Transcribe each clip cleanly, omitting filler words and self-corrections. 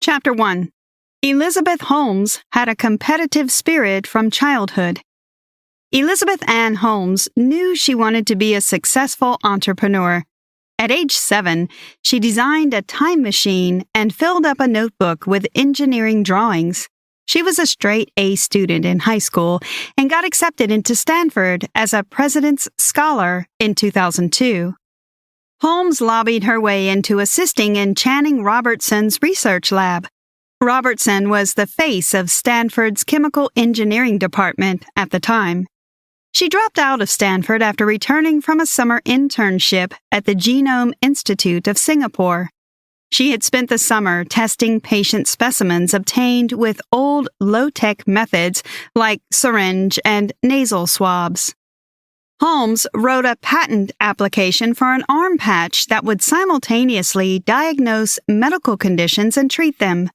Chapter 1. Elizabeth Holmes had a competitive spirit from childhood. Elizabeth Ann Holmes knew she wanted to be a successful entrepreneur. At age 7, she designed a time machine and filled up a notebook with engineering drawings. She was a straight A student in high school and got accepted into Stanford as a President's Scholar in 2002. Holmes lobbied her way into assisting in Channing Robertson's research lab. Robertson was the face of Stanford's chemical engineering department at the time. She dropped out of Stanford after returning from a summer internship at the Genome Institute of Singapore. She had spent the summer testing patient specimens obtained with old low-tech methods like syringe and nasal swabs. Holmes wrote a patent application for an arm patch that would simultaneously diagnose medical conditions and treat them.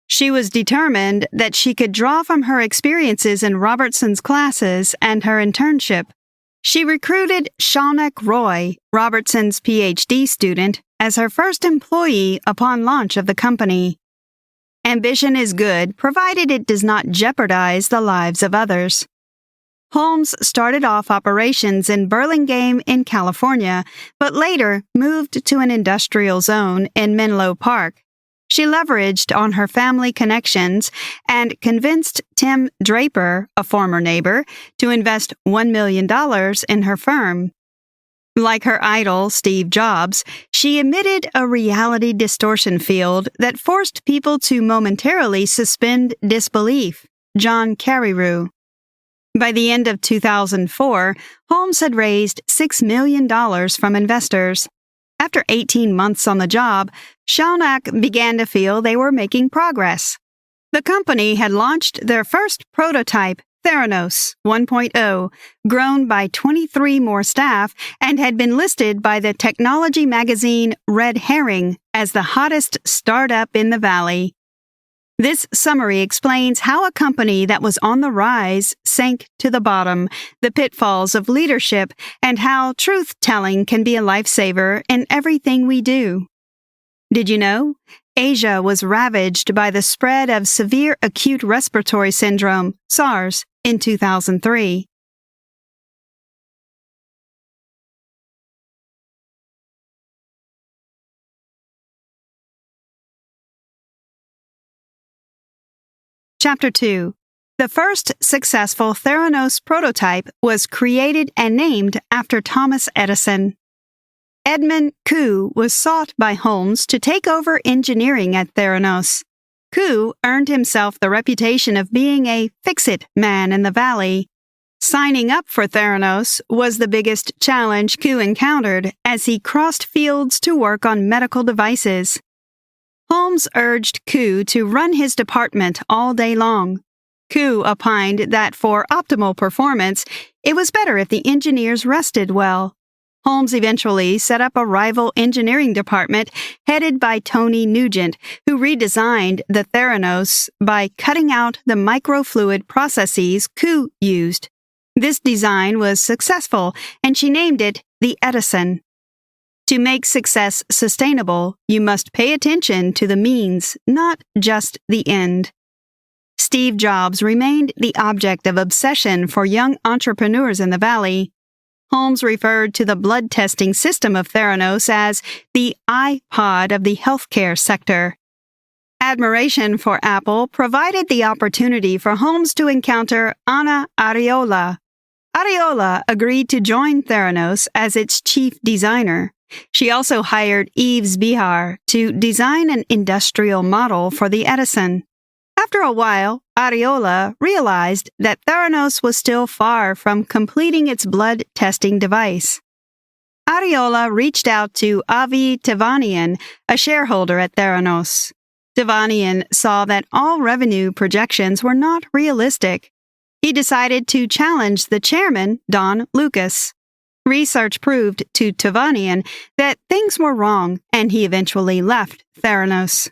She was determined that she could draw from her experiences in Robertson's classes and her internship. She recruited Shaunak Roy, Robertson's PhD student, as her first employee upon launch of the company. Ambition is good, provided it does not jeopardize the lives of others. Holmes started off operations in Burlingame in California, but later moved to an industrial zone in Menlo Park. She leveraged on her family connections and convinced Tim Draper, a former neighbor, to invest $1 million in her firm. Like her idol, Steve Jobs, she emitted a reality distortion field that forced people to momentarily suspend disbelief. John Carreyrou. By the end of 2004, Holmes had raised $6 million from investors. After 18 months on the job, Shaunak began to feel they were making progress. The company had launched their first prototype, Theranos 1.0, grown by 23 more staff, and had been listed by the technology magazine Red Herring as the hottest startup in the Valley. This summary explains how a company that was on the rise sank to the bottom, the pitfalls of leadership, and how truth-telling can be a lifesaver in everything we do. Did you know? Asia was ravaged by the spread of severe acute respiratory syndrome, SARS, in 2003. Chapter 2. The first successful Theranos prototype was created and named after Thomas Edison. Edmund Koo was sought by Holmes to take over engineering at Theranos. Koo earned himself the reputation of being a fix-it man in the Valley. Signing up for Theranos was the biggest challenge Koo encountered as he crossed fields to work on medical devices. Holmes urged Koo to run his department all day long. Koo opined that for optimal performance, it was better if the engineers rested well. Holmes eventually set up a rival engineering department headed by Tony Nugent, who redesigned the Theranos by cutting out the microfluid processes Koo used. This design was successful, and she named it the Edison. To make success sustainable, you must pay attention to the means, not just the end. Steve Jobs remained the object of obsession for young entrepreneurs in the Valley. Holmes referred to the blood testing system of Theranos as the iPod of the healthcare sector. Admiration for Apple provided the opportunity for Holmes to encounter Anna Arriola. Arriola agreed to join Theranos as its chief designer. She also hired Yves Bihar to design an industrial model for the Edison. After a while, Arriola realized that Theranos was still far from completing its blood testing device. Arriola reached out to Avi Tevanian, a shareholder at Theranos. Tevanian saw that all revenue projections were not realistic. He decided to challenge the chairman, Don Lucas. Research proved to Tevanian that things were wrong, and he eventually left Theranos.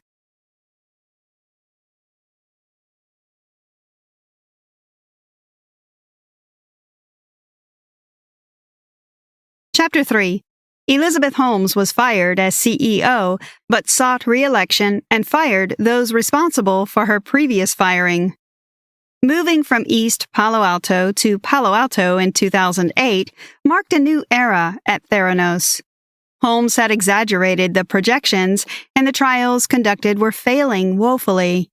Chapter 3. Elizabeth Holmes was fired as CEO, but sought re-election and fired those responsible for her previous firing. Moving from East Palo Alto to Palo Alto in 2008 marked a new era at Theranos. Holmes had exaggerated the projections, and the trials conducted were failing woefully.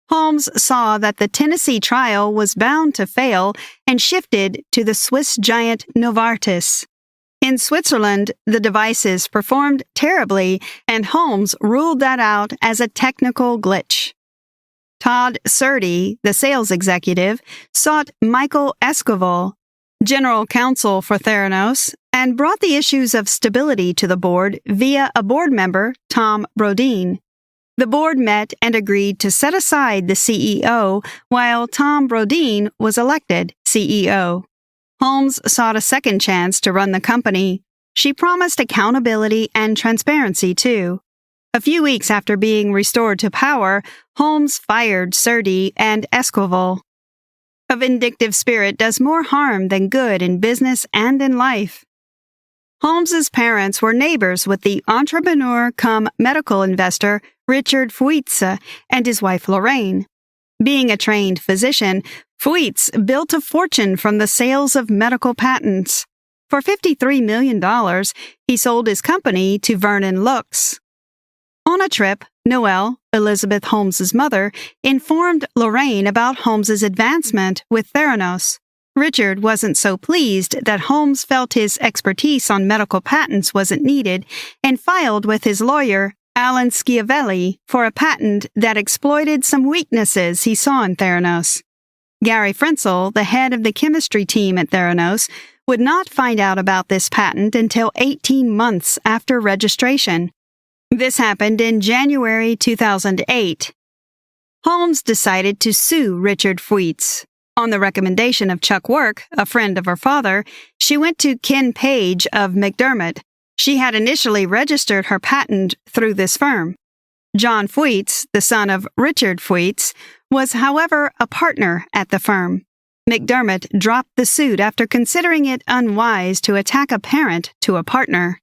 Holmes saw that the Tennessee trial was bound to fail and shifted to the Swiss giant Novartis. In Switzerland, the devices performed terribly, and Holmes ruled that out as a technical glitch. Todd Surdy, the sales executive, sought Michael Esquivel, general counsel for Theranos, and brought the issues of stability to the board via a board member, Tom Brodeen. The board met and agreed to set aside the CEO while Tom Brodeen was elected CEO. Holmes sought a second chance to run the company. She promised accountability and transparency, too. A few weeks after being restored to power, Holmes fired Surdy and Esquivel. A vindictive spirit does more harm than good in business and in life. Holmes's parents were neighbors with the entrepreneur-cum-medical investor Richard Fuitz and his wife Lorraine. Being a trained physician, Fuitz built a fortune from the sales of medical patents. For $53 million, he sold his company to Vernon Lux. On a trip, Noelle, Elizabeth Holmes's mother, informed Lorraine about Holmes's advancement with Theranos. Richard wasn't so pleased that Holmes felt his expertise on medical patents wasn't needed and filed with his lawyer, Alan Schiavelli, for a patent that exploited some weaknesses he saw in Theranos. Gary Frenzel, the head of the chemistry team at Theranos, would not find out about this patent until 18 months after registration. This happened in January 2008. Holmes decided to sue Richard Fuitz. On the recommendation of Chuck Work, a friend of her father, she went to Ken Page of McDermott. She had initially registered her patent through this firm. John Fuitz, the son of Richard Fuitz, was, however, a partner at the firm. McDermott dropped the suit after considering it unwise to attack a parent to a partner.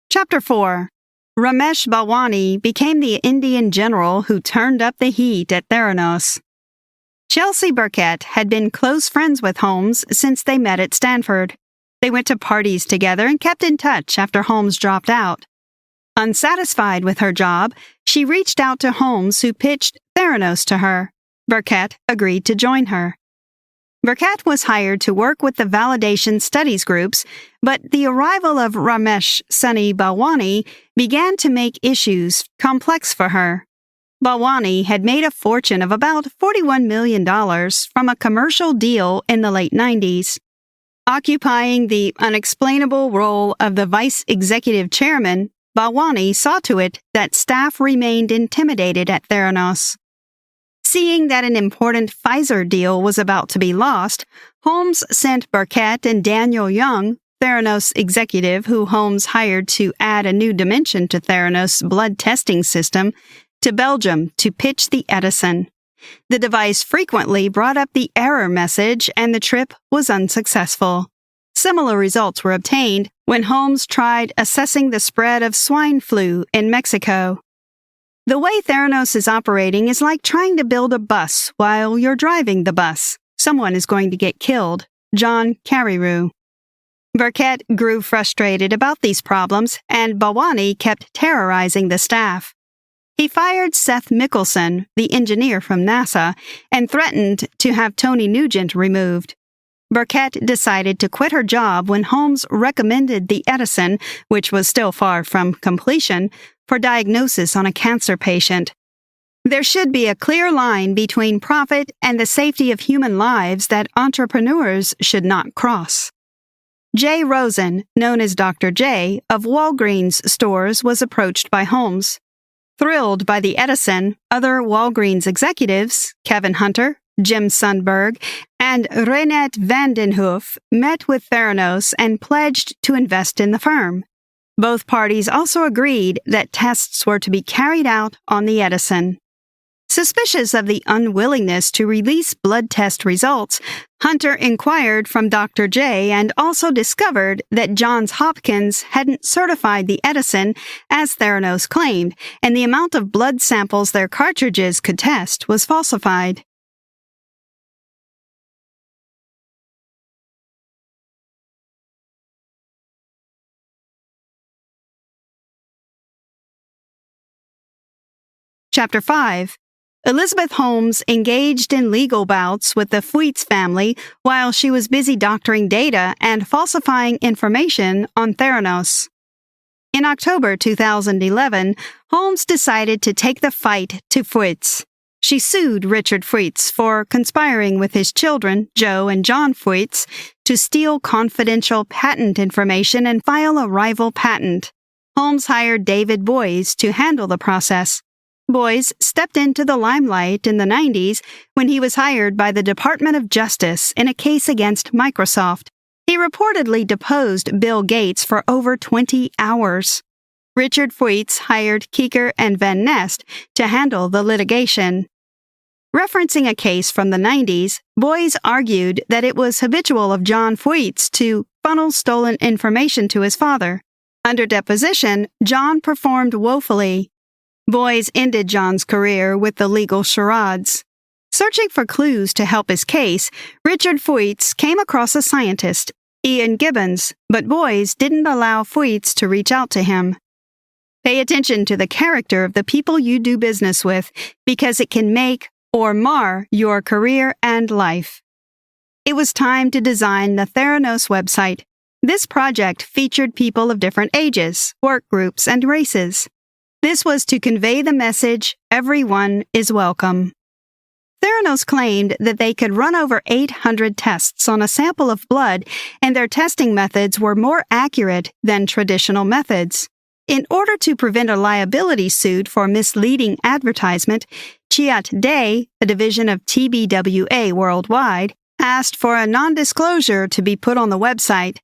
Chapter 4. Ramesh Balwani became the Indian general who turned up the heat at Theranos. Chelsea Burkett had been close friends with Holmes since they met at Stanford. They went to parties together and kept in touch after Holmes dropped out. Unsatisfied with her job, she reached out to Holmes, who pitched Theranos to her. Burkett agreed to join her. Burkett was hired to work with the validation studies groups, but the arrival of Ramesh Sunny Balwani began to make issues complex for her. Balwani had made a fortune of about $41 million from a commercial deal in the late 90s. Occupying the unexplainable role of the vice executive chairman, Balwani saw to it that staff remained intimidated at Theranos. Seeing that an important Pfizer deal was about to be lost, Holmes sent Burkett and Daniel Young, Theranos executive who Holmes hired to add a new dimension to Theranos' blood testing system, to Belgium to pitch the Edison. The device frequently brought up the error message, and the trip was unsuccessful. Similar results were obtained when Holmes tried assessing the spread of swine flu in Mexico. The way Theranos is operating is like trying to build a bus while you're driving the bus. Someone is going to get killed. John Carreyrou. Burkett grew frustrated about these problems, and Balwani kept terrorizing the staff. He fired Seth Mickelson, the engineer from NASA, and threatened to have Tony Nugent removed. Burkett decided to quit her job when Holmes recommended the Edison, which was still far from completion, for diagnosis on a cancer patient. There should be a clear line between profit and the safety of human lives that entrepreneurs should not cross. Jay Rosen, known as Dr. J, of Walgreens stores, was approached by Holmes. Thrilled by the Edison, other Walgreens executives, Kevin Hunter, Jim Sundberg, and Renette Vandenhoof, met with Theranos and pledged to invest in the firm. Both parties also agreed that tests were to be carried out on the Edison. Suspicious of the unwillingness to release blood test results, Hunter inquired from Dr. J and also discovered that Johns Hopkins hadn't certified the Edison as Theranos claimed, and the amount of blood samples their cartridges could test was falsified. Chapter 5. Elizabeth Holmes engaged in legal bouts with the Fuites family while she was busy doctoring data and falsifying information on Theranos. In October 2011, Holmes decided to take the fight to Fuites. She sued Richard Fuites for conspiring with his children, Joe and John Fuites, to steal confidential patent information and file a rival patent. Holmes hired David Boies to handle the process. Boies stepped into the limelight in the 90s when he was hired by the Department of Justice in a case against Microsoft. He reportedly deposed Bill Gates for over 20 hours. Richard Fuites hired Keeker and Van Nest to handle the litigation. Referencing a case from the 90s, Boies argued that it was habitual of John Fuites to funnel stolen information to his father. Under deposition, John performed woefully. Boies ended John's career with the legal charades. Searching for clues to help his case, Richard Fuites came across a scientist, Ian Gibbons, but Boies didn't allow Fuites to reach out to him. Pay attention to the character of the people you do business with, because it can make or mar your career and life. It was time to design the Theranos website. This project featured people of different ages, work groups, and races. This was to convey the message, everyone is welcome. Theranos claimed that they could run over 800 tests on a sample of blood, and their testing methods were more accurate than traditional methods. In order to prevent a liability suit for misleading advertisement, Chiat Day, a division of TBWA worldwide, asked for a non-disclosure to be put on the website.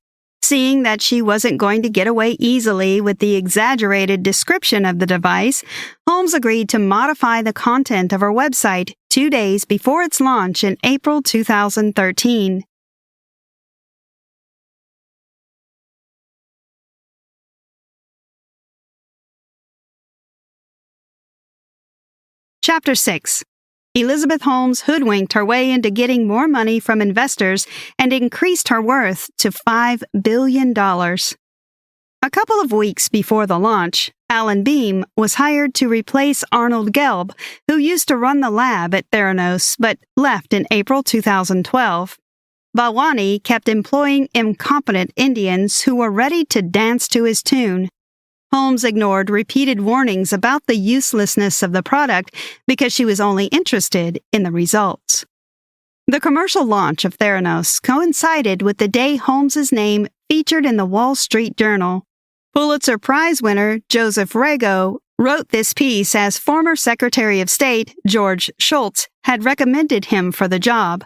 Seeing that she wasn't going to get away easily with the exaggerated description of the device, Holmes agreed to modify the content of her website 2 days before its launch in April 2013. Chapter 6. Elizabeth Holmes hoodwinked her way into getting more money from investors and increased her worth to $5 billion. A couple of weeks before the launch, Alan Beam was hired to replace Arnold Gelb, who used to run the lab at Theranos but left in April 2012. Bhawani kept employing incompetent Indians who were ready to dance to his tune. Holmes ignored repeated warnings about the uselessness of the product because she was only interested in the results. The commercial launch of Theranos coincided with the day Holmes's name featured in the Wall Street Journal. Pulitzer Prize winner Joseph Rego wrote this piece as former Secretary of State George Shultz had recommended him for the job.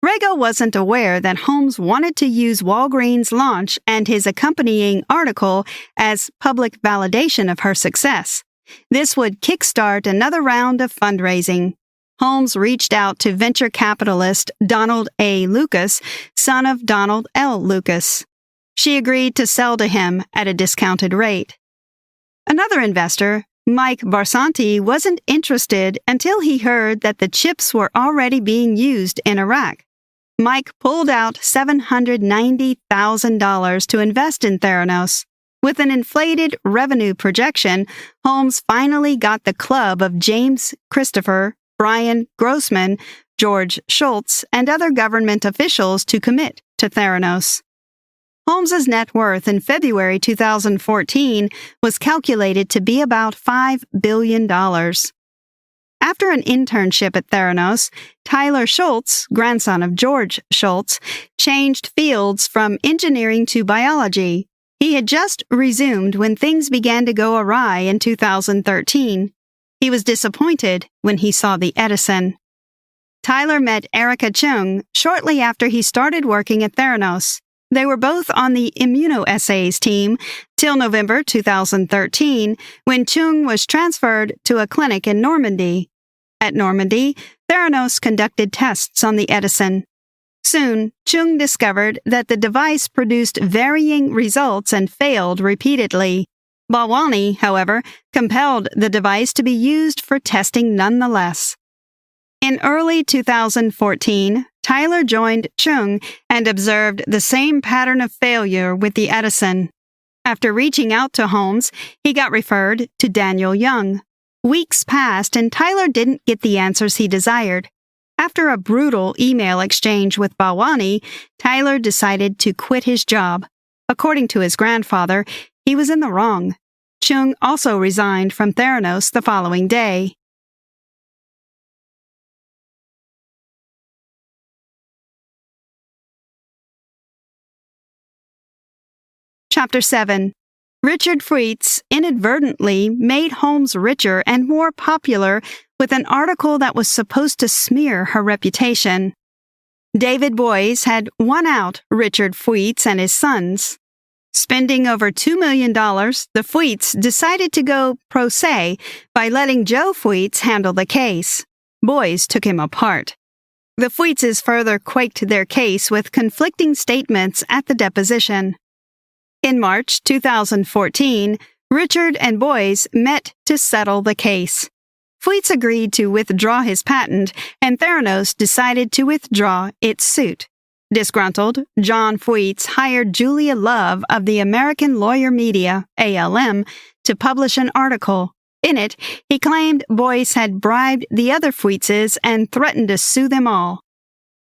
Rego wasn't aware that Holmes wanted to use Walgreens' launch and his accompanying article as public validation of her success. This would kickstart another round of fundraising. Holmes reached out to venture capitalist Donald A. Lucas, son of Donald L. Lucas. She agreed to sell to him at a discounted rate. Another investor, Mike Barsanti, wasn't interested until he heard that the chips were already being used in Iraq. Mike pulled out $790,000 to invest in Theranos. With an inflated revenue projection, Holmes finally got the club of James Christopher, Brian Grossman, George Shultz, and other government officials to commit to Theranos. Holmes's net worth in February 2014 was calculated to be about $5 billion. After an internship at Theranos, Tyler Schultz, grandson of George Schultz, changed fields from engineering to biology. He had just resumed when things began to go awry in 2013. He was disappointed when he saw the Edison. Tyler met Erica Chung shortly after he started working at Theranos. They were both on the immunoassays team till November 2013, when Chung was transferred to a clinic in Normandy. At Normandy, Theranos conducted tests on the Edison. Soon, Chung discovered that the device produced varying results and failed repeatedly. Balwani, however, compelled the device to be used for testing nonetheless. In early 2014, Tyler joined Chung and observed the same pattern of failure with the Edison. After reaching out to Holmes, he got referred to Daniel Young. Weeks passed and Tyler didn't get the answers he desired. After a brutal email exchange with Balwani, Tyler decided to quit his job. According to his grandfather, he was in the wrong. Chung also resigned from Theranos the following day. Chapter 7. Richard Fuitz inadvertently made Holmes richer and more popular with an article that was supposed to smear her reputation. David Boies had won out Richard Fuitz and his sons. Spending over $2 million, the Fuitz decided to go pro se by letting Joe Fuitz handle the case. Boies took him apart. The Fuitzes further quaked their case with conflicting statements at the deposition. In March 2014, Richard and Boies met to settle the case. Fuitz agreed to withdraw his patent, and Theranos decided to withdraw its suit. Disgruntled, John Fuitz hired Julia Love of the American Lawyer Media, ALM, to publish an article. In it, he claimed Boies had bribed the other Fuitzes and threatened to sue them all.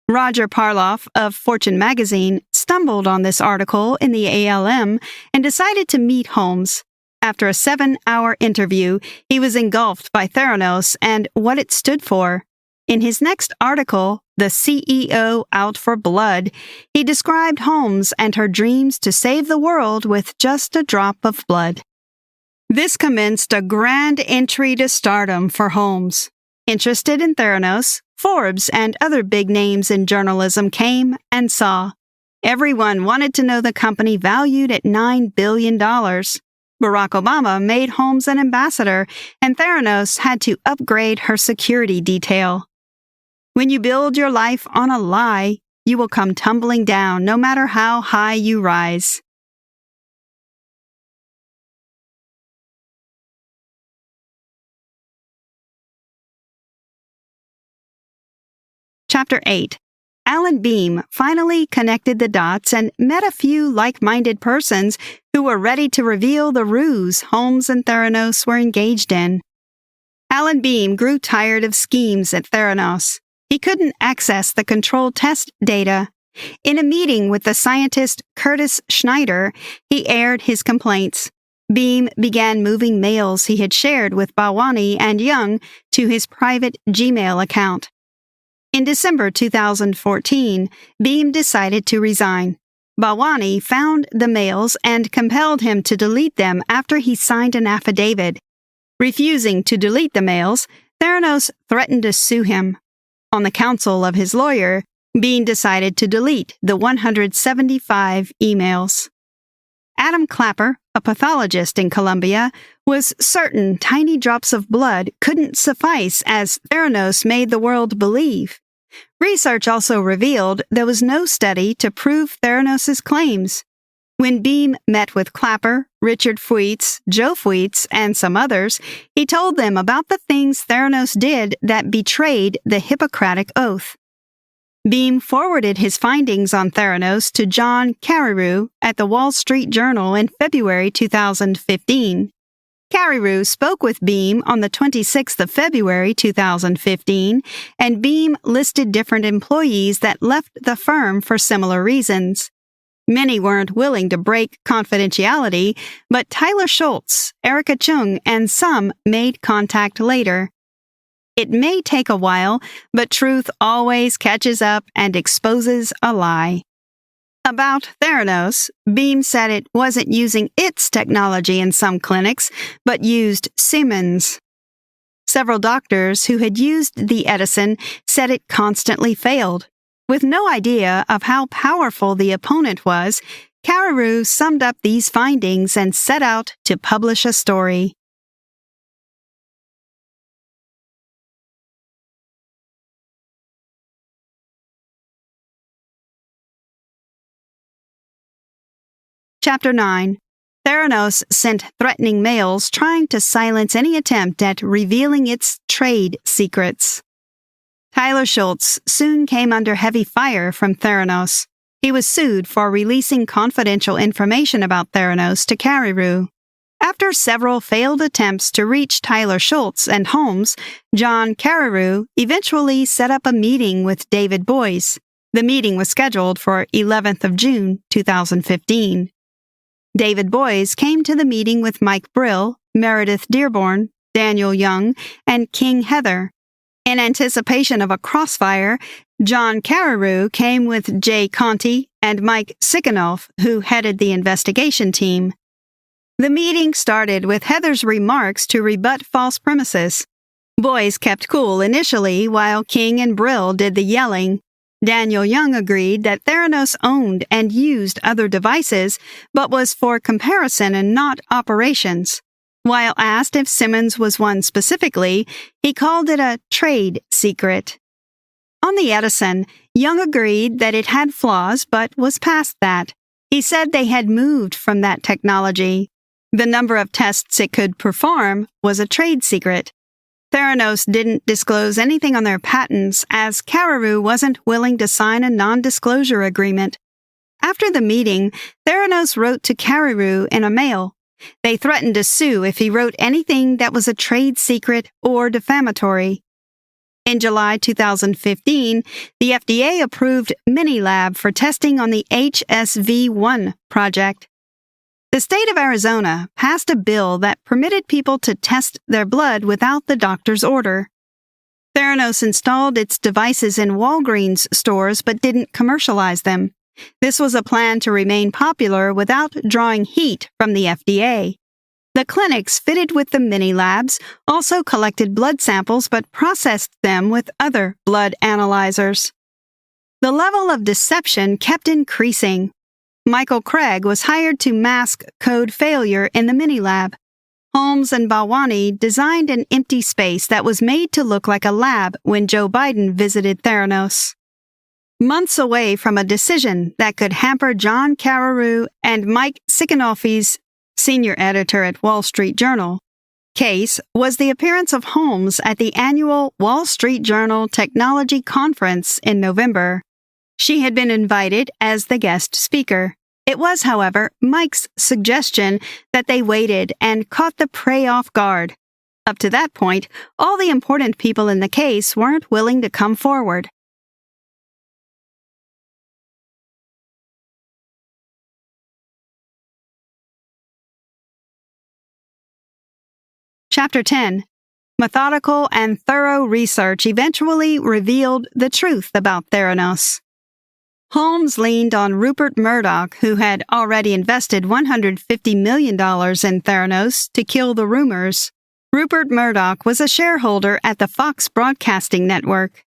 Roger Parloff of Fortune magazine stumbled on this article in the ALM and decided to meet Holmes. After a 7-hour interview, he was engulfed by Theranos and what it stood for. In his next article, The CEO Out for Blood, he described Holmes and her dreams to save the world with just a drop of blood. This commenced a grand entry to stardom for Holmes. Interested in Theranos, Forbes and other big names in journalism came and saw. Everyone wanted to know the company valued at $9 billion. Barack Obama made Holmes an ambassador, and Theranos had to upgrade her security detail. When you build your life on a lie, you will come tumbling down no matter how high you rise. Chapter 8. Alan Beam finally connected the dots and met a few like-minded persons who were ready to reveal the ruse Holmes and Theranos were engaged in. Alan Beam grew tired of schemes at Theranos. He couldn't access the control test data. In a meeting with the scientist Curtis Schneider, he aired his complaints. Beam began moving mails he had shared with Balwani and Young to his private Gmail account. In December 2014, Beam decided to resign. Balwani found the mails and compelled him to delete them after he signed an affidavit. Refusing to delete the mails, Theranos threatened to sue him. On the counsel of his lawyer, Beam decided to delete the 175 emails. Adam Clapper, a pathologist in Columbia, was certain tiny drops of blood couldn't suffice as Theranos made the world believe. Research also revealed there was no study to prove Theranos' claims. When Beam met with Clapper, Richard Fuitz, Joe Fuitz, and some others, he told them about the things Theranos did that betrayed the Hippocratic Oath. Beam forwarded his findings on Theranos to John Carreyrou at the Wall Street Journal in February 2015. Carreyrou spoke with Beam on the 26th of February 2015, and Beam listed different employees that left the firm for similar reasons. Many weren't willing to break confidentiality, but Tyler Schultz, Erica Chung, and some made contact later. It may take a while, but truth always catches up and exposes a lie. About Theranos, Beam said it wasn't using its technology in some clinics, but used Siemens. Several doctors who had used the Edison said it constantly failed. With no idea of how powerful the opponent was, Carreyrou summed up these findings and set out to publish a story. Chapter 9. Theranos sent threatening mails trying to silence any attempt at revealing its trade secrets. Tyler Schultz soon came under heavy fire from Theranos. He was sued for releasing confidential information about Theranos to Carreyrou. After several failed attempts to reach Tyler Schultz and Holmes, John Carreyrou eventually set up a meeting with David Boies. The meeting was scheduled for 11th of June, 2015. David Boies came to the meeting with Mike Brill, Meredith Dearborn, Daniel Young, and King Heather. In anticipation of a crossfire, John Carreyrou came with Jay Conti and Mike Sikanoff, who headed the investigation team. The meeting started with Heather's remarks to rebut false premises. Boies kept cool initially while King and Brill did the yelling. Daniel Young agreed that Theranos owned and used other devices, but was for comparison and not operations. While asked if Simmons was one specifically, he called it a trade secret. On the Edison, Young agreed that it had flaws but was past that. He said they had moved from that technology. The number of tests it could perform was a trade secret. Theranos didn't disclose anything on their patents as Carreyrou wasn't willing to sign a non-disclosure agreement. After the meeting, Theranos wrote to Carreyrou in a mail. They threatened to sue if he wrote anything that was a trade secret or defamatory. In July 2015, the FDA approved Minilab for testing on the HSV-1 project. The state of Arizona passed a bill that permitted people to test their blood without the doctor's order. Theranos installed its devices in Walgreens stores but didn't commercialize them. This was a plan to remain popular without drawing heat from the FDA. The clinics fitted with the mini-labs also collected blood samples but processed them with other blood analyzers. The level of deception kept increasing. Michael Craig was hired to mask code failure in the mini-lab. Holmes and Balwani designed an empty space that was made to look like a lab when Joe Biden visited Theranos. Months away from a decision that could hamper John Carreyrou and Mike Sikanoff's, senior editor at Wall Street Journal, case was the appearance of Holmes at the annual Wall Street Journal Technology Conference in November. She had been invited as the guest speaker. It was, however, Mike's suggestion that they waited and caught the prey off guard. Up to that point, all the important people in the case weren't willing to come forward. Chapter 10. Methodical and thorough research eventually revealed the truth about Theranos. Holmes leaned on Rupert Murdoch, who had already invested $150 million in Theranos, to kill the rumors. Rupert Murdoch was a shareholder at the Fox Broadcasting Network.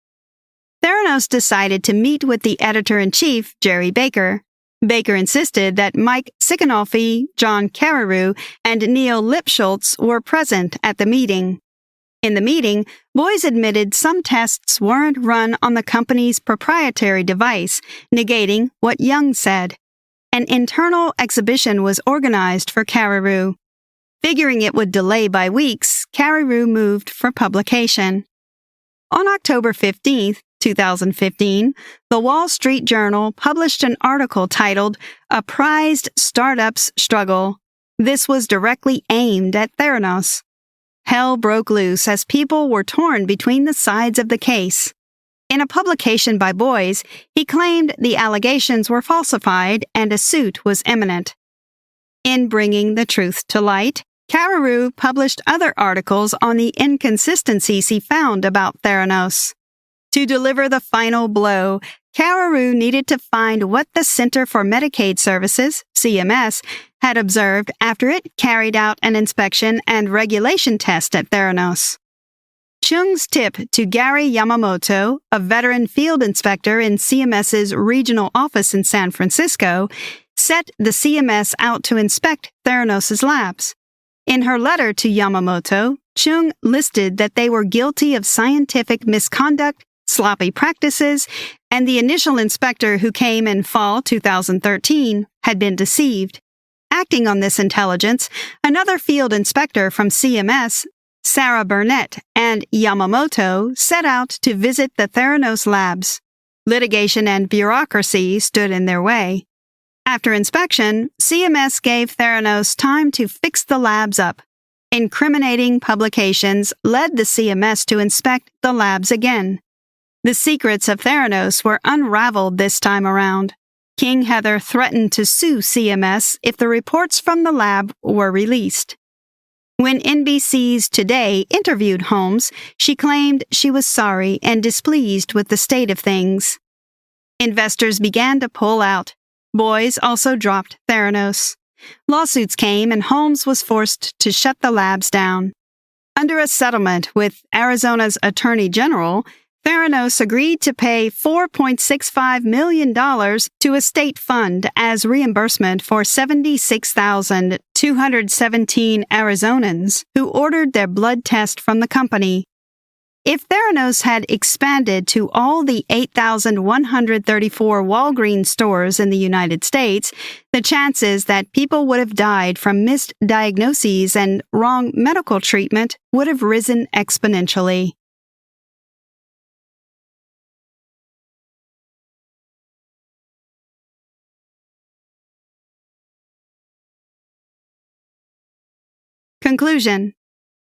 Theranos decided to meet with the editor-in-chief, Jerry Baker. Baker insisted that Mike Sikanoff, John Carreyrou, and Neil Lipschultz were present at the meeting. In the meeting, Boies admitted some tests weren't run on the company's proprietary device, negating what Young said. An internal exhibition was organized for Carreyrou. Figuring it would delay by weeks, Carreyrou moved for publication. On October 15, 2015, the Wall Street Journal published an article titled "A Prized Startup's Struggle." This was directly aimed at Theranos. Hell broke loose as people were torn between the sides of the case. In a publication by Boies, he claimed the allegations were falsified and a suit was imminent. In bringing the truth to light, Carreyrou published other articles on the inconsistencies he found about Theranos. To deliver the final blow, Carreyrou needed to find what the Center for Medicaid Services, CMS, had observed after it carried out an inspection and regulation test at Theranos. Chung's tip to Gary Yamamoto, a veteran field inspector in CMS's regional office in San Francisco, set the CMS out to inspect Theranos' labs. In her letter to Yamamoto, Chung listed that they were guilty of scientific misconduct, sloppy practices, and the initial inspector who came in fall 2013 had been deceived. Acting on this intelligence, another field inspector from CMS, Sarah Burnett, and Yamamoto set out to visit the Theranos labs. Litigation and bureaucracy stood in their way. After inspection, CMS gave Theranos time to fix the labs up. Incriminating publications led the CMS to inspect the labs again. The secrets of Theranos were unraveled this time around. King Heather threatened to sue CMS if the reports from the lab were released. When NBC's Today interviewed Holmes, she claimed she was sorry and displeased with the state of things. Investors began to pull out. Boys also dropped Theranos. Lawsuits came and Holmes was forced to shut the labs down. Under a settlement with Arizona's Attorney General, Theranos agreed to pay $4.65 million to a state fund as reimbursement for 76,217 Arizonans who ordered their blood test from the company. If Theranos had expanded to all the 8,134 Walgreens stores in the United States, the chances that people would have died from missed diagnoses and wrong medical treatment would have risen exponentially. Conclusion.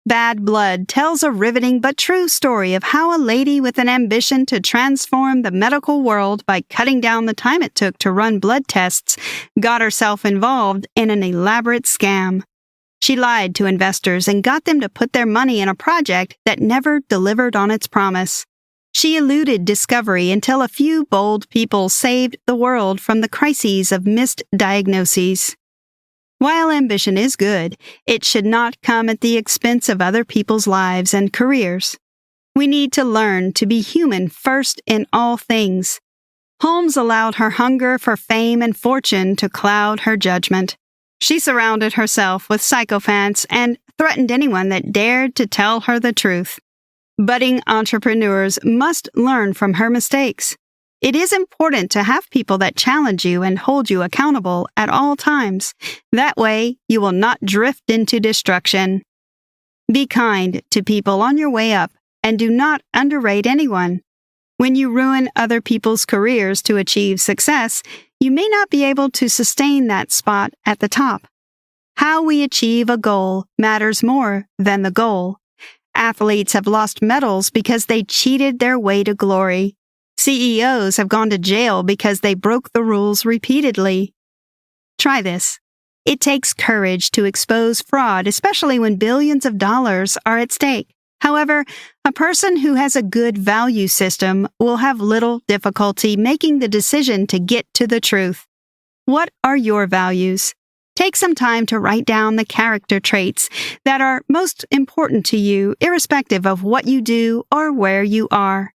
Bad Blood tells a riveting but true story of how a lady with an ambition to transform the medical world by cutting down the time it took to run blood tests got herself involved in an elaborate scam. She lied to investors and got them to put their money in a project that never delivered on its promise. She eluded discovery until a few bold people saved the world from the crises of missed diagnoses. While ambition is good, it should not come at the expense of other people's lives and careers. We need to learn to be human first in all things. Holmes allowed her hunger for fame and fortune to cloud her judgment. She surrounded herself with sycophants and threatened anyone that dared to tell her the truth. Budding entrepreneurs must learn from her mistakes. It is important to have people that challenge you and hold you accountable at all times. That way, you will not drift into destruction. Be kind to people on your way up and do not underrate anyone. When you ruin other people's careers to achieve success, you may not be able to sustain that spot at the top. How we achieve a goal matters more than the goal. Athletes have lost medals because they cheated their way to glory. CEOs have gone to jail because they broke the rules repeatedly. Try this. It takes courage to expose fraud, especially when billions of dollars are at stake. However, a person who has a good value system will have little difficulty making the decision to get to the truth. What are your values? Take some time to write down the character traits that are most important to you, irrespective of what you do or where you are.